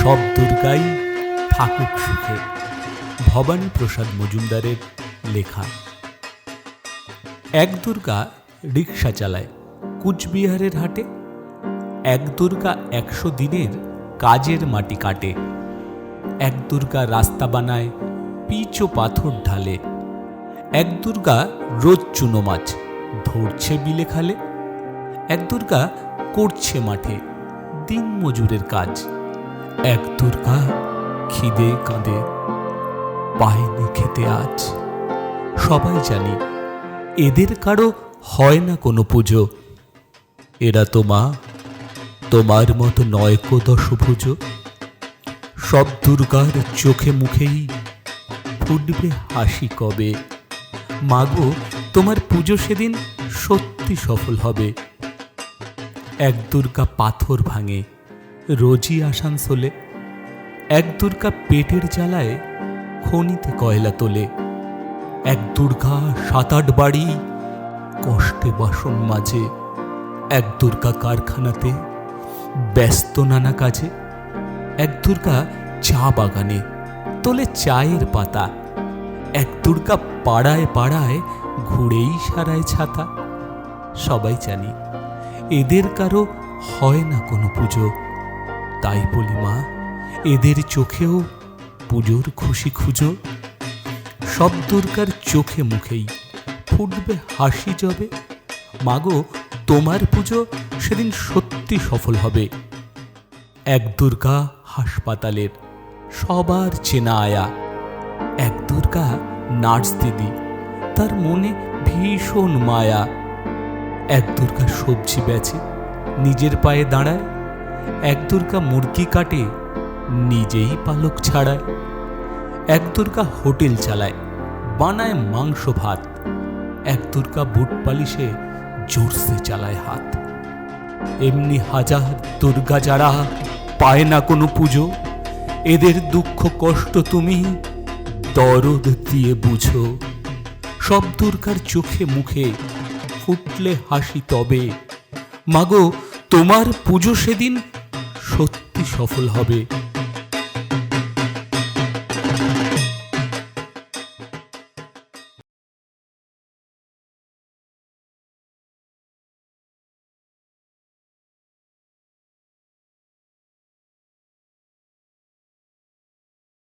সব দুর্গাই থাকুক সুখে। ভবানী প্রসাদ মজুমদারের লেখা। এক দুর্গা রিক্সা চালায় কুচবিহারের হাটে। এক দুর্গা 100 দিনের কাজের মাটি কাটে। এক দুর্গা রাস্তা বানায় পিচ ও পাথর ঢালে। এক দুর্গা রোজ চুনো মাছ ধরছে বিলে খালে। এক দুর্গা করছে মাঠে দিন মজুরের কাজ। এক দুর্গা খিদে কাঁদে পায়নি খেতে আজ। সবাই জানি এদের কারো হয় না কোনো পুজো। এরা তো মা, তোমার মতো নয় কো দশভুজ। সব দুর্গার চোখে মুখেই ফুটবে হাসি কবে। মাগো, তোমার পুজো সেদিন সত্যি সফল হবে। এক দুর্গা পাথর ভাঙে রোজই আসানসোলে। এক দুর্গা পেটের জ্বালায় খনিতে কয়লা তোলে। এক দুর্গা 7-8 বাড়ি কষ্টে বাসন মাজে। এক দুর্গা কারখানাতে ব্যস্ত নানা কাজে। এক দুর্গা চা বাগানে তোলে চায়ের পাতা। এক দুর্গা পাড়ায় পাড়ায় ঘুরেই সারায় ছাতা। সবাই জানি এদের কারো হয় না কোনো পুজো। তাই বলি মা, এদের চোখেও পুজোর খুশি খুঁজো। সব দুর্গার চোখে মুখেই ফুটবে হাসি যবে। মাগো, তোমার পুজো সেদিন সত্যি সফল হবে। এক দুর্গা হাসপাতালের সবার চেনা আয়া। এক দুর্গা নার্স দিদি, তার মনে ভীষণ মায়া। এক দুর্গা সবজি বেচে নিজের পায়ে দাঁড়ায়। এক দুর্গা মুরগি কাটে নিজেই পালক ছাড়ায়। এক দুর্গা হোটেল চালায় বানায় মাংস ভাত। এক দুর্গা বুট পালিশে জোরসে চালায় হাত। এমনি হাজার দুর্গা যারা পায় না কোনো পুজো, এদের দুঃখ কষ্ট তুমি দরদ দিয়ে বুঝো। সব দুর্গার চোখে মুখে ফুটলে হাসি তবে। মাগো, তোমার পুজো সেদিন সত্যি সফল হবে।